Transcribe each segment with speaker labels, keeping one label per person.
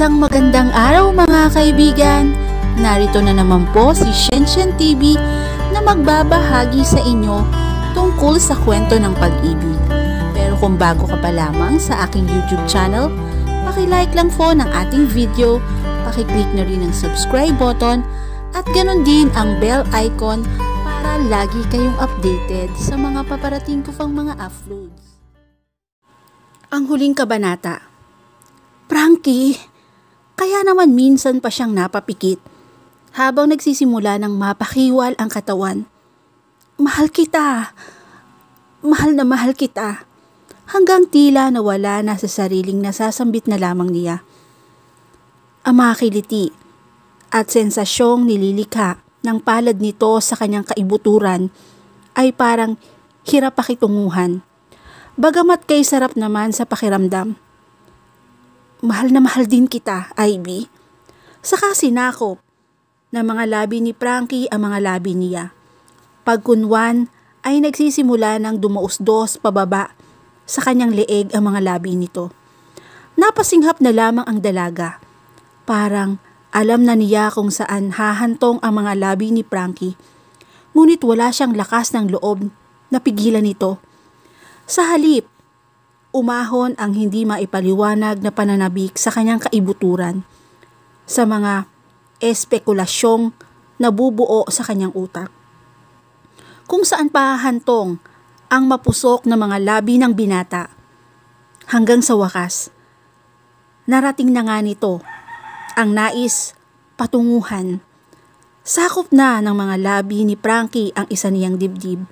Speaker 1: Isang magandang araw mga kaibigan! Narito na naman po si Shenshen TV na magbabahagi sa inyo tungkol sa kwento ng pag-ibig. Pero kung bago ka pa lamang sa aking YouTube channel, paki-like lang po ng ating video, paki-click na rin ang subscribe button at ganon din ang bell icon para lagi kayong updated sa mga paparating ko pang mga uploads. Ang huling kabanata. Frankie, kaya naman minsan pa siyang napapikit habang nagsisimula ng mapakiwal ang katawan. Mahal kita, mahal na mahal kita, hanggang tila nawala na sa sariling nasasambit na lamang niya. Ang mga kiliti at sensasyong nililikha ng palad nito sa kanyang kaibuturan ay parang hirap pakitunguhan, bagamat kay sarap naman sa pakiramdam. Mahal na mahal din kita, Ivy. Saka sinakop na mga labi ni Frankie ang mga labi niya. Pagkunwan ay nagsisimula ng dumausdos pababa sa kanyang leeg ang mga labi nito. Napasinghap na lamang ang dalaga. Parang alam na niya kung saan hahantong ang mga labi ni Frankie. Ngunit wala siyang lakas ng loob na pigilan ito. Sa halip, umahon ang hindi maipaliwanag na pananabik sa kanyang kaibuturan, sa mga espekulasyong nabubuo sa kanyang utak. Kung saan pahahantong ang mapusok na mga labi ng binata. Hanggang sa wakas, narating na nga nito ang nais patunguhan. Sakop na ng mga labi ni Frankie ang isa niyang dibdib,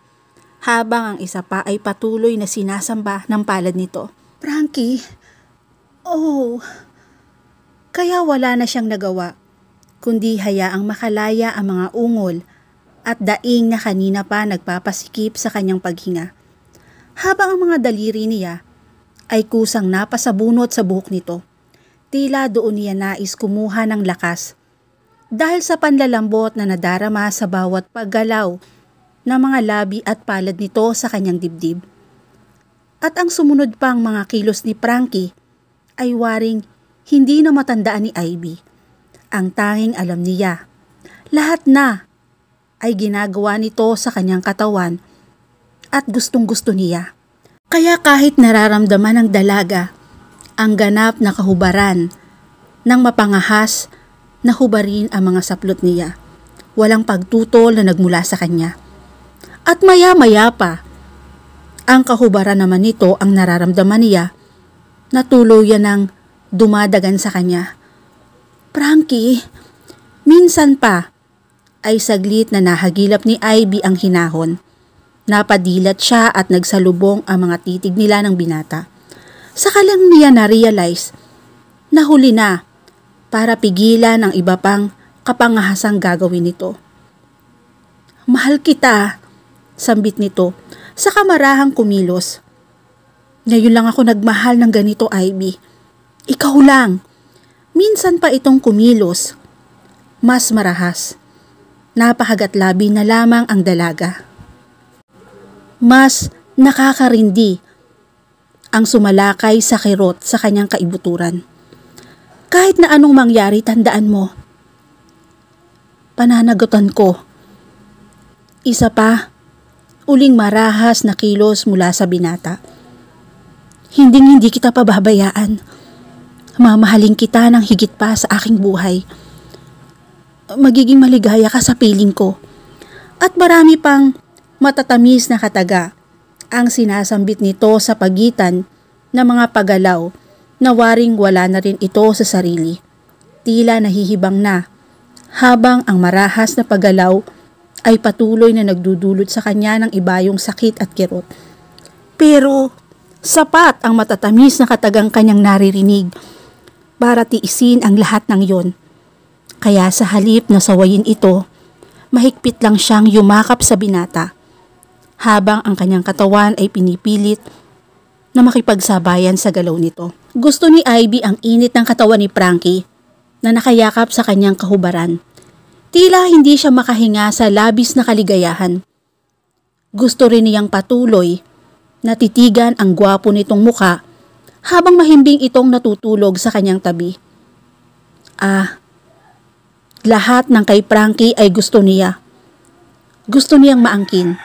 Speaker 1: habang ang isa pa ay patuloy na sinasamba ng palad nito. Frankie, oh, kaya wala na siyang nagawa, kundi hayaang makalaya ang mga ungol at daing na kanina pa nagpapasikip sa kanyang paghinga. Habang ang mga daliri niya ay kusang napasabunot sa buhok nito, tila doon niya nais kumuha ng lakas dahil sa panlalambot na nadarama sa bawat paggalaw ng mga labi at palad nito sa kanyang dibdib. At ang sumunod pang mga kilos ni Frankie ay waring hindi na matandaan ni Ivy. Ang tanging alam niya, lahat na ay ginagawa nito sa kanyang katawan at gustong-gusto niya. Kaya kahit nararamdaman ng dalaga ang ganap na kahubaran ng mapangahas na hubarin ang mga saplot niya, walang pagtutol na nagmula sa kanya. At maya-maya pa, ang kahubaran naman nito ang nararamdaman niya na tuluyan ng dumadagan sa kanya. Frankie, minsan pa ay saglit na nahagilap ni Ivy ang hinahon. Napadilat siya at nagsalubong ang mga titig nila ng binata. Saka lang niya na-realize na huli na para pigilan ang iba pang kapangahasang gagawin nito. Mahal kita, sambit nito sa kamarahang kumilos. Ngayon lang ako nagmahal ng ganito, Ivy. Ikaw lang. Minsan pa itong kumilos. Mas marahas. Napahagat labi na lamang ang dalaga. Mas nakakarindi ang sumalakay sa kirot sa kanyang kaibuturan. Kahit na anong mangyari, tandaan mo. Pananagutan ko. Isa pa, uling marahas na kilos mula sa binata. Hindi kita pababayaan. Mamahalin kita ng higit pa sa aking buhay. Magiging maligaya ka sa piling ko. At marami pang matatamis na kataga ang sinasambit nito sa pagitan ng mga paggalaw na waring wala na rin ito sa sarili. Tila nahihibang na habang ang marahas na paggalaw ay patuloy na nagdudulot sa kanya ng ibayong sakit at kirot. Pero sapat ang matatamis na katagang kanyang naririnig para tiisin ang lahat ng yon. Kaya sa halip na sawayin ito, mahigpit lang siyang yumakap sa binata, habang ang kanyang katawan ay pinipilit na makipagsabayan sa galaw nito. Gusto ni Ivy ang init ng katawan ni Frankie na nakayakap sa kanyang kahubaran. Tila hindi siya makahinga sa labis na kaligayahan. Gusto rin niyang patuloy na titigan ang gwapo nitong mukha habang mahimbing itong natutulog sa kanyang tabi. Lahat ng kay Frankie ay gusto niya. Gusto niyang maangkin.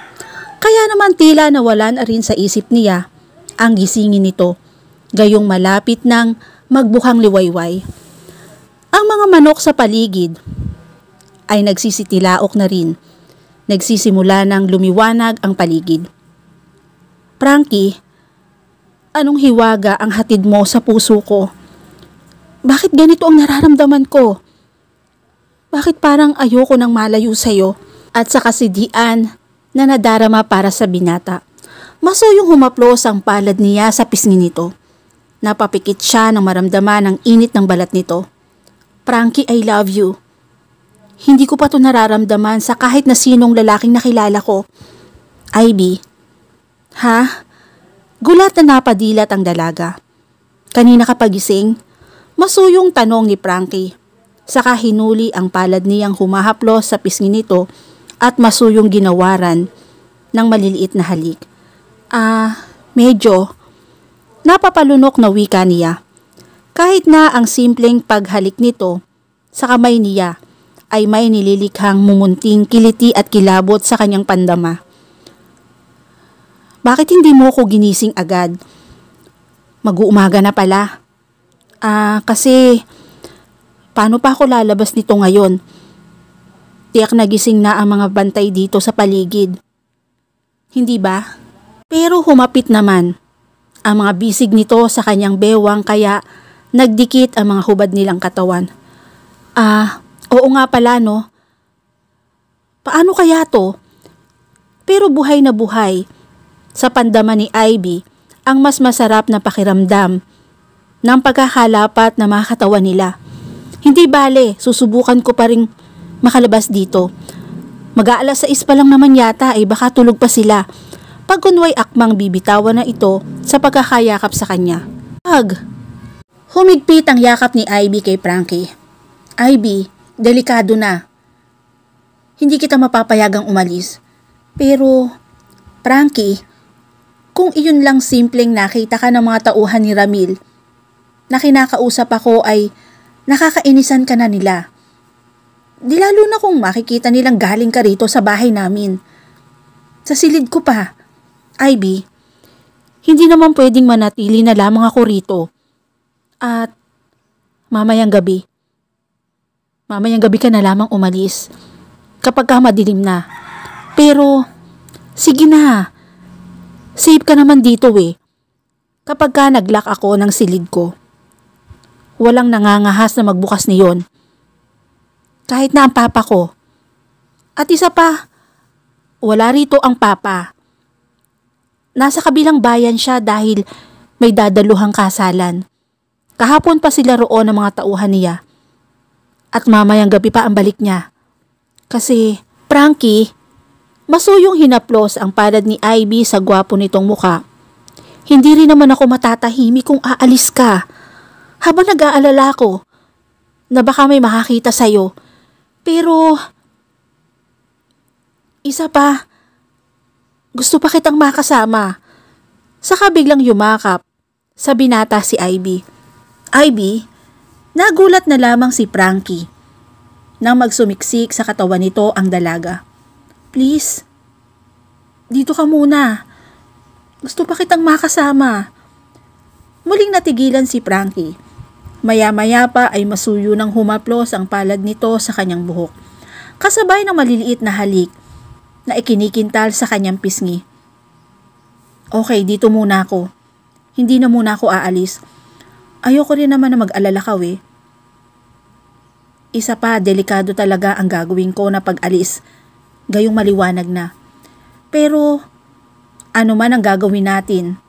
Speaker 1: Kaya naman tila nawalan na rin sa isip niya ang gisingin nito, gayong malapit ng magbukhang liwayway. Ang mga manok sa paligid ay nagsisitilaok na rin. Nagsisimula ng lumiwanag ang paligid. Frankie, anong hiwaga ang hatid mo sa puso ko? Bakit ganito ang nararamdaman ko? Bakit parang ayoko nang malayo sa'yo? At sa kasidian na nadarama para sa binata, masuyong humaplos ang palad niya sa pisngi nito. Napapikit siya nang maramdaman ang init ng balat nito. Frankie, I love you. Hindi ko pa to nararamdaman sa kahit na sinong lalaking nakilala ko. Ivy. Ha? Gulat na napadilat ang dalaga. Kanina ka pagising? Masuyong tanong ni Frankie. Saka hinuli ang palad niyang humahaplos sa pisngi nito at masuyong ginawaran ng maliliit na halik. Medyo. Napapalunok na wika niya. Kahit na ang simpleng paghalik nito sa kamay niya ay may nililikhang mumunting kiliti at kilabot sa kanyang pandama. Bakit hindi mo ko ginising agad? Mag-uumaga na pala. Kasi paano pa ako lalabas nito ngayon? Tiyak nagising na ang mga bantay dito sa paligid. Hindi ba? Pero humapit naman ang mga bisig nito sa kanyang bewang kaya nagdikit ang mga hubad nilang katawan. Oo nga pala no. Paano kaya to? Pero buhay na buhay. Sa pandama ni Ivy, ang mas masarap na pakiramdam ng pagkakalapat na mga katawan nila. Hindi bale, susubukan ko pa ring makalabas dito. Mag-aalas 6 pa lang naman yata ay baka tulog pa sila. Pag kunway akmang bibitawan na ito sa pagkakayakap sa kanya. Humigpit ang yakap ni Ivy kay Frankie. Ivy, delikado na. Hindi kita mapapayagang umalis. Pero, Frankie, kung iyon lang simpleng nakita ka ng mga tauhan ni Ramil na kinakausap ako ay nakakainisan ka na nila. Di lalo na kung makikita nilang galing ka rito sa bahay namin. Sa silid ko pa. Ivy, hindi naman pwedeng manatili na lamang ako rito. At mamayang gabi ka na lamang umalis. Kapag ka madilim na. Pero, sige na. Safe ka naman dito eh. Kapag ka nag-lock ako ng silid ko, walang nangangahas na magbukas niyon. Kahit na ang papa ko. At isa pa, wala rito ang papa. Nasa kabilang bayan siya dahil may dadaluhang kasalan. Kahapon pa sila roon ng mga tauhan niya. At mamayang gabi pa ang balik niya. Kasi, Frankie, masuyong hinaplos ang palad ni Ivy sa gwapo nitong muka. Hindi rin naman ako matatahimik kung aalis ka. Habang nag-aalala ko na baka may makakita sa'yo. Pero, isa pa, gusto pa kitang makasama. Saka biglang yumakap sa binata si Ivy. Ivy, nagulat na lamang si Frankie nang magsumiksik sa katawan nito ang dalaga. Please, dito ka muna. Gusto pa kitang makasama. Muling natigilan si Frankie. Maya-maya pa ay masuyo ng humaplos ang palad nito sa kanyang buhok. Kasabay ng maliliit na halik na ikinikintal sa kanyang pisngi. Okay, dito muna ako. Hindi na muna ako aalis. Ayoko rin naman na mag-alala ka eh. Isa pa, delikado talaga ang gagawin ko na pag-alis. Gayong maliwanag na. Pero, ano man ang gagawin natin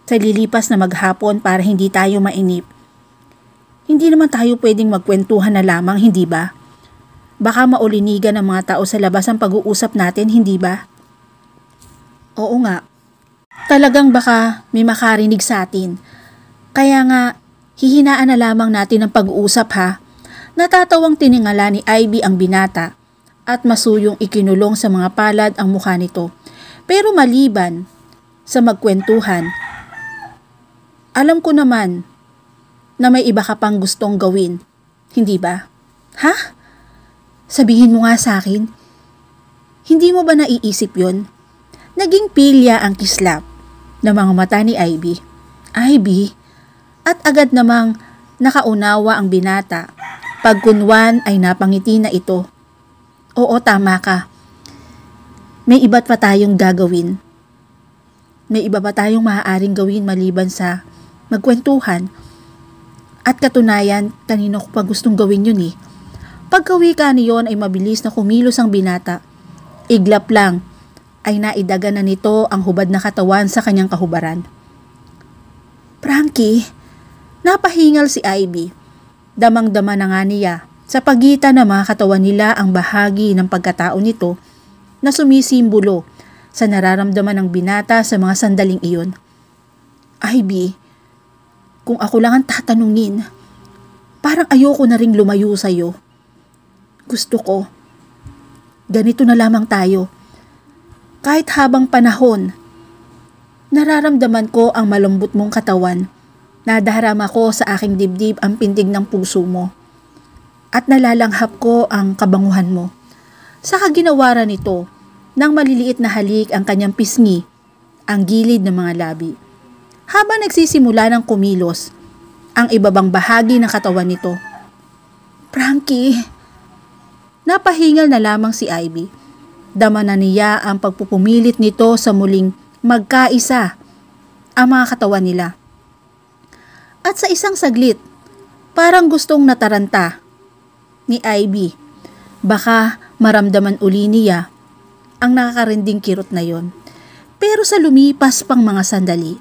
Speaker 1: sa lilipas na maghapon para hindi tayo mainip. Hindi naman tayo pwedeng magkwentuhan na lamang, hindi ba? Baka maulinigan ng mga tao sa labas ang pag-uusap natin, hindi ba? Oo nga. Talagang baka may makarinig sa atin. Kaya nga, hihinaan na lamang natin ang pag-uusap ha. Natatawang tiningala ni Ivy ang binata at masuyong ikinulong sa mga palad ang mukha nito. Pero maliban sa magkwentuhan, alam ko naman na may iba ka pang gustong gawin Hindi ba? Ha? Sabihin mo nga sa akin. Hindi mo ba naiisip yon? Naging pilya ang kislap ng mga mata ni Ivy. Ivy, at agad namang nakaunawa ang binata. Pagkunwan ay napangiti na ito. Oo, tama ka. May iba't pa tayong gagawin. May iba pa tayong maaaring gawin maliban sa magkwentuhan. At katunayan, kanino ko pa gustong gawin yun eh. Pagkawi ka niyon ay mabilis na kumilos ang binata. Iglap lang ay naidaga na nito ang hubad na katawan sa kanyang kahubaran. Frankie, napahingal si Ivy. Damang-dama na nga niya sa pagitan ng mga katawan nila ang bahagi ng pagkatao nito na sumisimbolo sa nararamdaman ng binata sa mga sandaling iyon. Ivy, kung ako lang ang tatanungin, parang ayoko na ring lumayo sa'yo. Gusto ko, ganito na lamang tayo. Kahit habang panahon, nararamdaman ko ang malambot mong katawan. Nadaharama ko sa aking dibdib ang pintig ng puso mo. At nalalanghap ko ang kabanguhan mo. Sa kaginawaran nito, nang maliliit na halik ang kanyang pisngi, ang gilid ng mga labi. Habang nagsisimula ng kumilos, ang ibabang bahagi ng katawan nito. Frankie, napahingal na lamang si Ivy. Dama na niya ang pagpupumilit nito sa muling magkaisa ang mga katawan nila. At sa isang saglit, parang gustong nataranta ni Ivy. Baka maramdaman uli niya ang nakakarinding kirot na yon. Pero sa lumipas pang mga sandali,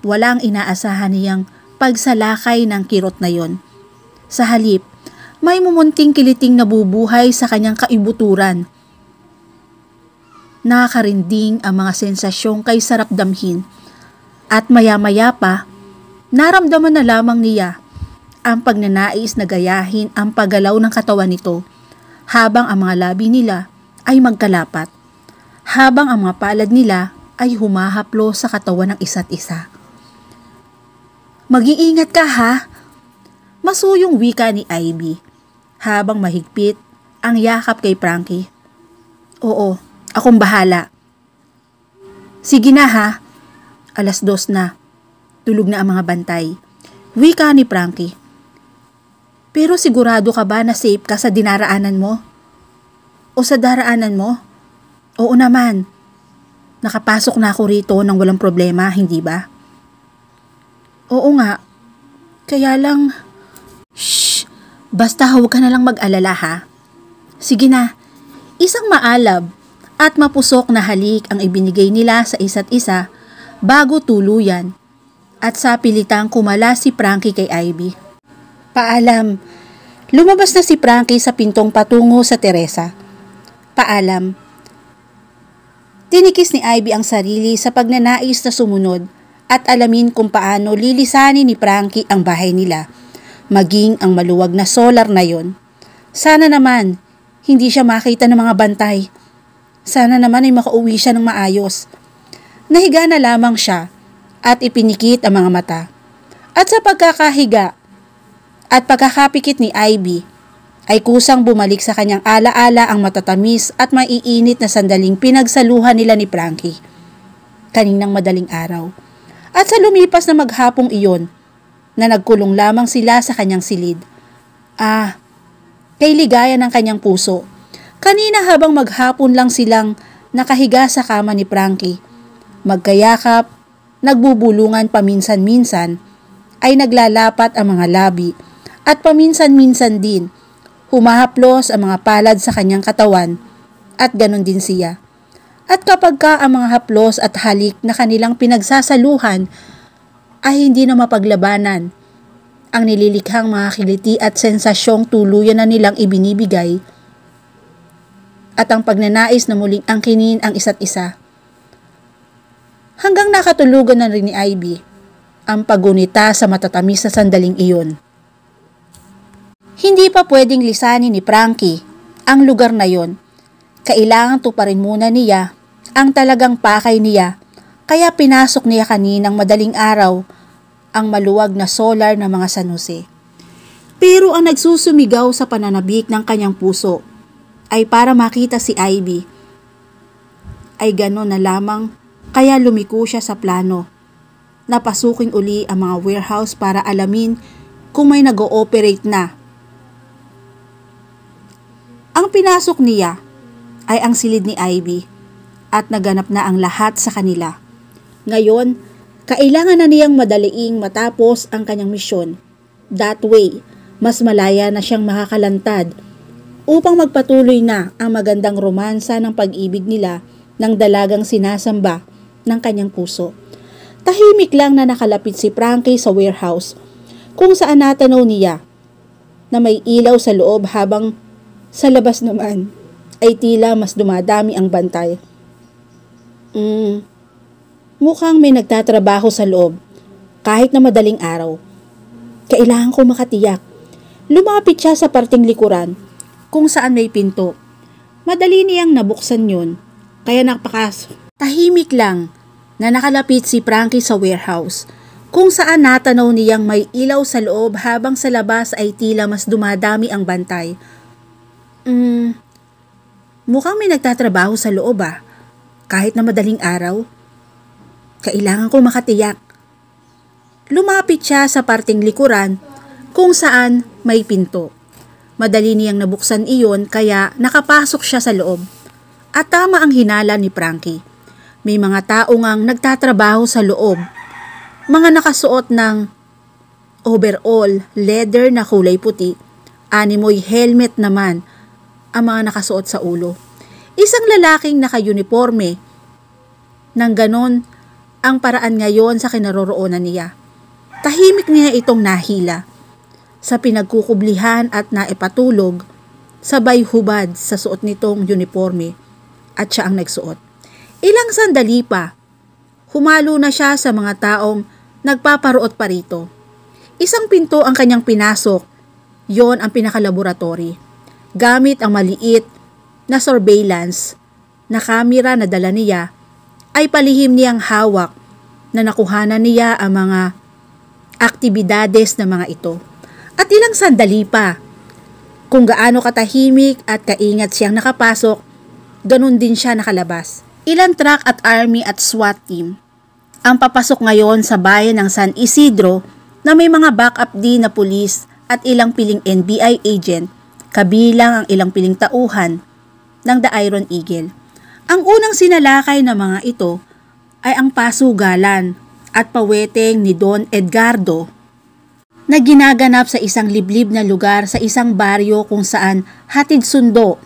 Speaker 1: walang inaasahan niyang pagsalakay ng kirot na yon. Sa halip, may mumunting kiliting nabubuhay sa kanyang kaibuturan. Nakakarinding ang mga sensasyong kay sarap damhin. At maya-maya pa, naramdaman na lamang niya ang pagnanais na gayahin ang paggalaw ng katawan nito habang ang mga labi nila ay magkalapat, habang ang mga palad nila ay humahaplo sa katawan ng isa't isa. Mag-iingat ka ha, masuyong wika ni Ivy habang mahigpit ang yakap kay Frankie. Oo, akong bahala. Sige na ha, 2:00 na. Tulog na ang mga bantay. Wika ni Frankie. Pero sigurado ka ba na safe ka sa dinaraanan mo? O sa daraanan mo? Oo naman. Nakapasok na ako rito nang walang problema, hindi ba? Oo nga. Kaya lang... Shh! Basta huwag ka na lang mag-alala ha. Sige na. Isang maalab at mapusok na halik ang ibinigay nila sa isa't isa bago tuluyan. At sa pilitang kumala si Frankie kay Ivy. Paalam. Lumabas na si Frankie sa pintong patungo sa Teresa. Paalam. Tinikis ni Ivy ang sarili sa pagnanais na sumunod at alamin kung paano lilisanin ni Frankie ang bahay nila, maging ang maluwag na solar na yon. Sana naman, hindi siya makita ng mga bantay. Sana naman ay makauwi siya ng maayos. Nahiga na lamang siya at ipinikit ang mga mata. At sa pagkakahiga at pagkakapikit ni Ivy, ay kusang bumalik sa kanyang alaala ang matatamis at maiinit na sandaling pinagsaluhan nila ni Frankie kaninang madaling araw. At sa lumipas na maghapong iyon, na nagkulong lamang sila sa kanyang silid. Kay ligaya ng kanyang puso. Kanina habang maghapon lang silang nakahiga sa kama ni Frankie, magkayakap, nagbubulungan paminsan-minsan, ay naglalapat ang mga labi at paminsan-minsan din humahaplos ang mga palad sa kanyang katawan at ganon din siya. At kapag ka ang mga haplos at halik na kanilang pinagsasaluhan ay hindi na mapaglabanan, ang nililikhang mga kiliti at sensasyong tuluyan na nilang ibinibigay at ang pagnanais na muling angkinin ang isa't isa. Hanggang nakatulugan na rin ni Ivy ang pagunita sa matatamis na sandaling iyon. Hindi pa pwedeng lisanin ni Frankie ang lugar na yon. Kailangan tuparin muna niya ang talagang pakay niya, kaya pinasok niya kaninang madaling araw ang maluwag na solar na mga San Jose. Pero Pero ang nagsusumigaw sa pananabik ng kanyang puso ay para makita si Ivy. Ay gano'n na lamang kaya lumiko siya sa plano. Napasukin uli ang mga warehouse para alamin kung may nag-ooperate na. Ang pinasok niya ay ang silid ni Ivy at naganap na ang lahat sa kanila. Ngayon, kailangan na niyang madaliing matapos ang kanyang misyon. That way, mas malaya na siyang makakalantad upang magpatuloy na ang magandang romansa ng pag-ibig nila ng dalagang sinasamba ng kanyang puso. Tahimik lang na nakalapit si Frankie sa warehouse kung saan natanaw niya na may ilaw sa loob habang sa labas naman ay tila mas dumadami ang bantay. Mukhang may nagtatrabaho sa loob kahit na madaling araw. Kailangan ko makatiyak. Lumapit siya sa parting likuran kung saan may pinto. Madali niyang nabuksan yun kaya tahimik lang na nakalapit si Frankie sa warehouse kung saan natanaw niyang may ilaw sa loob habang sa labas ay tila mas dumadami ang bantay. Mukhang may nagtatrabaho sa loob kahit na madaling araw. Kailangan ko makatiyak. Lumapit siya sa parting likuran kung saan may pinto. Madali niyang nabuksan iyon kaya nakapasok siya sa loob. At tama ang hinala ni Frankie. May mga tao ngang nagtatrabaho sa loob. Mga nakasuot ng overall, leather na kulay puti, animoy helmet naman ang mga nakasuot sa ulo. Isang lalaking naka-uniforme. Nang ganon ang paraan ngayon sa kinaroroonan niya. Tahimik niya itong nahila sa pinagkukublihan at naipatulog sabay hubad sa suot nitong uniforme at siya ang nagsuot. Ilang sandali pa, humalo na siya sa mga taong nagpaparoot pa rito. Isang pinto ang kanyang pinasok, yon ang pinakalaboratory. Gamit ang maliit na surveillance na kamera na dala niya, ay palihim niyang hawak na nakuhanan niya ang mga aktibidades ng mga ito. At ilang sandali pa, kung gaano katahimik at kaingat siyang nakapasok, ganun din siya nakalabas. Ilang truck at army at SWAT team ang papasok ngayon sa bayan ng San Isidro na may mga backup din na pulis at ilang piling NBI agent, kabilang ang ilang piling tauhan ng The Iron Eagle. Ang unang sinalakay ng mga ito ay ang pasugalan at paweteng ni Don Edgardo na ginaganap sa isang liblib na lugar sa isang baryo kung saan hatid sundo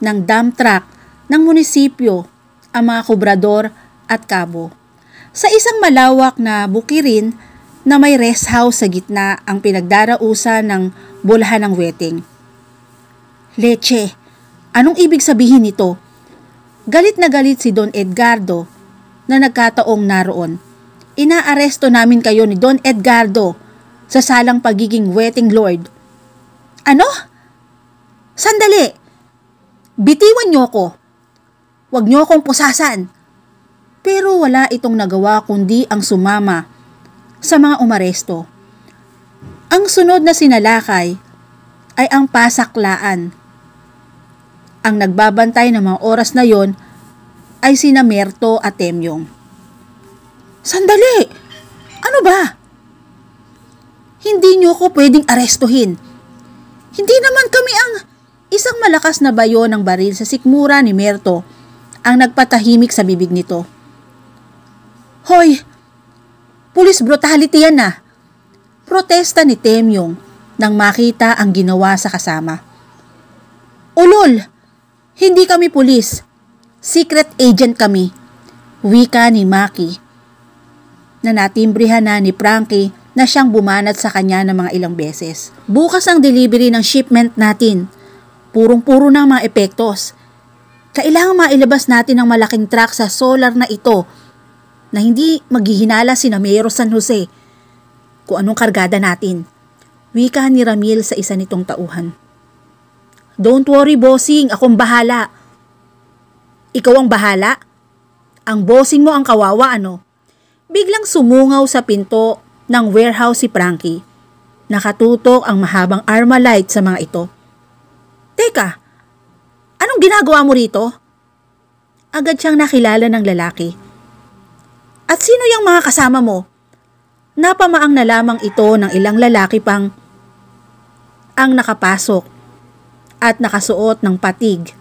Speaker 1: ng dump truck ng munisipyo ang mga kubrador at kabo. Sa isang malawak na bukirin na may rest house sa gitna ang pinagdarausan ng bulahan ng wedding. Leche, anong ibig sabihin nito? Galit na galit si Don Edgardo na nagkataong naroon. Inaaresto namin kayo ni Don Edgardo sa salang pagiging wedding lord. Ano? Sandali! Bitiwan niyo ko. Huwag niyo akong pusasan. Pero wala itong nagawa kundi ang sumama sa mga umaresto. Ang sunod na sinalakay ay ang pasaklaan. Ang nagbabantay ng mga oras na yon ay sina Merto at Temyong. Sandali! Ano ba? Hindi niyo ko pwedeng arestuhin. Hindi naman kami ang isang malakas na bayo ng baril sa sikmura ni Merto ang nagpatahimik sa bibig nito. Hoy! Police brutality yan na! Protesta ni Temyong nang makita ang ginawa sa kasama. Ulol! Hindi kami pulis. Secret agent kami. Wika ni Maki na natimbrihan na ni Frankie na siyang bumanat sa kanya ng mga ilang beses. Bukas ang delivery ng shipment natin. Purong-puro na mga epektos. Kailangan mailabas natin ang malaking truck sa solar na ito na hindi maghihinala si Mayor San Jose kung anong kargada natin. Wika ni Ramil sa isa nitong tauhan. Don't worry, bossing. Akong bahala. Ikaw ang bahala? Ang bossing mo ang kawawa, ano? Biglang sumungaw sa pinto ng warehouse si Frankie. Nakatutok ang mahabang Armalite sa mga ito. Teka, anong ginagawa mo rito? Agad siyang nakilala ng lalaki. At sino yung mga kasama mo? Napamaang na lamang ito ng ilang lalaki pang ang nakapasok at nakasuot ng patig.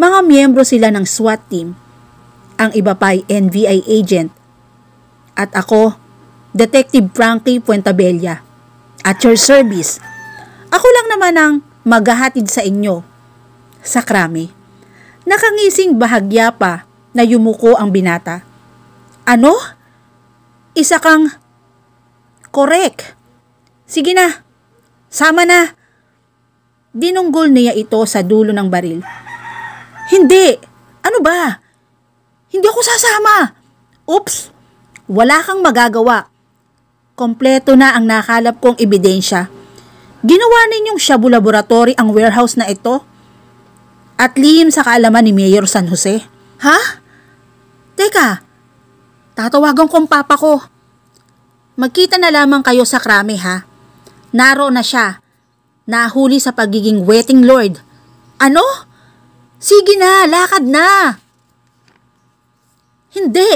Speaker 1: Mga miyembro sila ng SWAT team. Ang iba pa ay NBI agent. At ako, Detective Frankie Puentabella. At your service. Ako lang naman ang maghahatid sa inyo. Sa krami. Nakangising bahagya pa na yumuko ang binata. Ano? Isa kang... Correct. Sige na. Sama na. Dinunggol niya ito sa dulo ng baril. Hindi. Ano ba? Hindi ako sasama. Oops. Wala kang magagawa. Kompleto na ang nakalap kong ebidensya. Ginawa ninyong Shabu Laboratory ang warehouse na ito? At lihim sa kaalaman ni Mayor San Jose. Ha? Teka, tatawagan kong papa ko. Magkita na lamang kayo sa krami ha. Naroon na siya. Nahuli sa pagiging waiting lord. Ano? Sige na, lakad na. Hindi.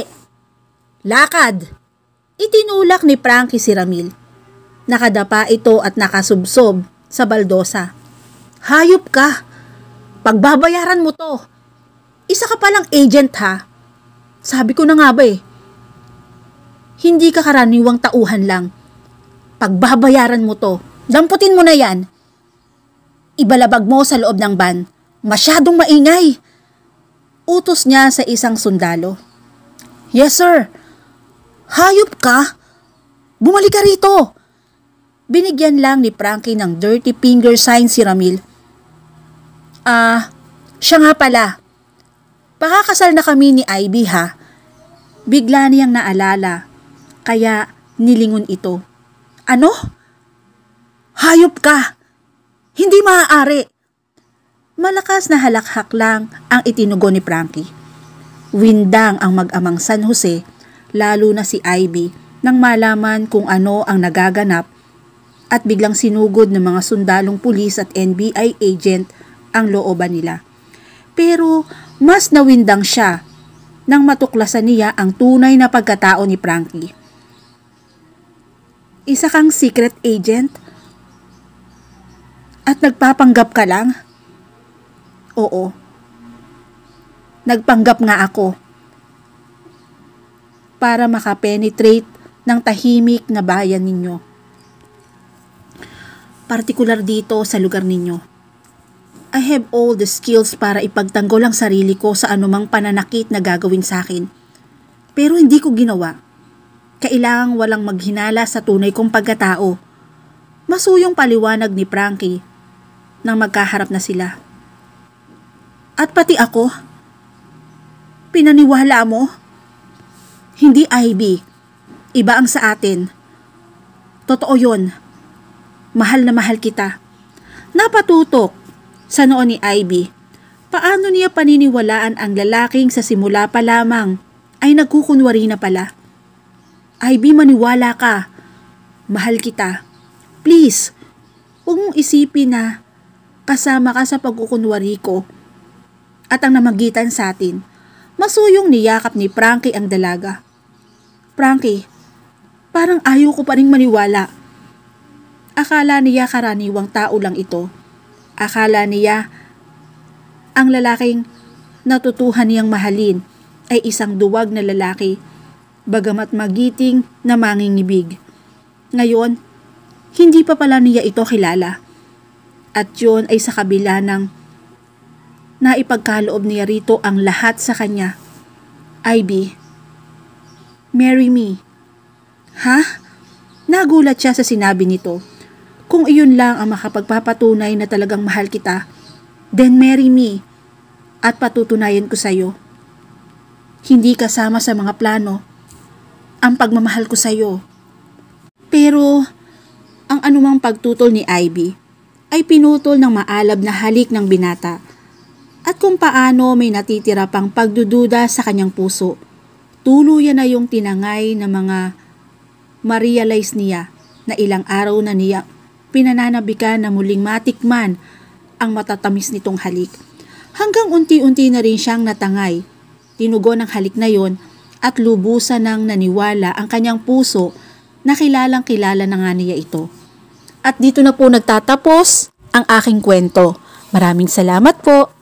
Speaker 1: Lakad. Itinulak ni Frankie si Ramil. Nakadapa ito at nakasubsob sa baldosa. Hayop ka. Pagbabayaran mo to. Isa ka palang agent ha. Sabi ko na nga ba eh. Hindi ka karaniwang tauhan lang. Pagbabayaran mo to. Damputin mo na yan. Ibalabag mo sa loob ng van. Masyadong maingay. Utos niya sa isang sundalo. Yes sir. Hayop ka? Bumalik ka rito. Binigyan lang ni Frankie ng dirty finger sign si Ramil. Siya nga pala. Pakakasal na kami ni Ivy ha. Bigla niyang naalala. Kaya nilingon ito. Ano? Hayop ka. Hindi maaari. Malakas na halakhak lang ang itinugon ni Frankie. Windang ang mag-amang San Jose, lalo na si Ivy, nang malaman kung ano ang nagaganap at biglang sinugod ng mga sundalong pulis at NBI agent ang looban nila. Pero mas nawindang siya nang matuklasan niya ang tunay na pagkatao ni Frankie. Isa kang secret agent? At nagpapanggap ka lang? Oo. Nagpanggap nga ako para makapenetrate ng tahimik na bayan ninyo. Partikular dito sa lugar ninyo. I have all the skills para ipagtanggol ang sarili ko sa anumang pananakit na gagawin sa akin. Pero hindi ko ginawa. Kailangang walang maghinala sa tunay kong pagkatao. Masuyong paliwanag ni Frankie nang magkaharap na sila. At pati ako? Pinaniwala mo? Hindi, Ivy. Iba ang sa atin. Totoo yun. Mahal na mahal kita. Napatutok sa noo ni Ivy. Paano niya paniniwalaan ang lalaking sa simula pa lamang ay nagkukunwari na pala? Ivy, maniwala ka. Mahal kita. Please, huwag mong isipin na kasama ka sa pagkukunwari ko at ang namagitan sa atin. Masuyong niyakap ni Frankie ang dalaga. Frankie, parang ayaw ko pa ring maniwala. Akala niya karaniwang tao lang ito. Akala niya ang lalaking natutuhan niyang mahalin ay isang duwag na lalaki, bagamat magiting na mangingibig. Ngayon, hindi pa pala niya ito kilala. At yun ay sa kabila ng naipagkaloob niya rito ang lahat sa kanya. Ivy, marry me. Ha? Nagulat siya sa sinabi nito. Kung iyon lang ang makapagpapatunay na talagang mahal kita, then marry me at patutunayan ko sa'yo. Hindi kasama sa mga plano ang pagmamahal ko sa'yo. Pero ang anumang pagtutol ni Ivy ay pinutol ng maalab na halik ng binata. At kung paano may natitira pang pagdududa sa kanyang puso, tuluyan na yung tinangay na mga ma-realize niya na ilang araw na niya pinananabikan na muling matikman ang matatamis nitong halik. Hanggang unti-unti na rin siyang natangay. Tinugon ang halik na yon at lubusan ng naniwala ang kanyang puso na kilalang kilala na nga niya ito. At dito na po nagtatapos ang aking kwento. Maraming salamat po.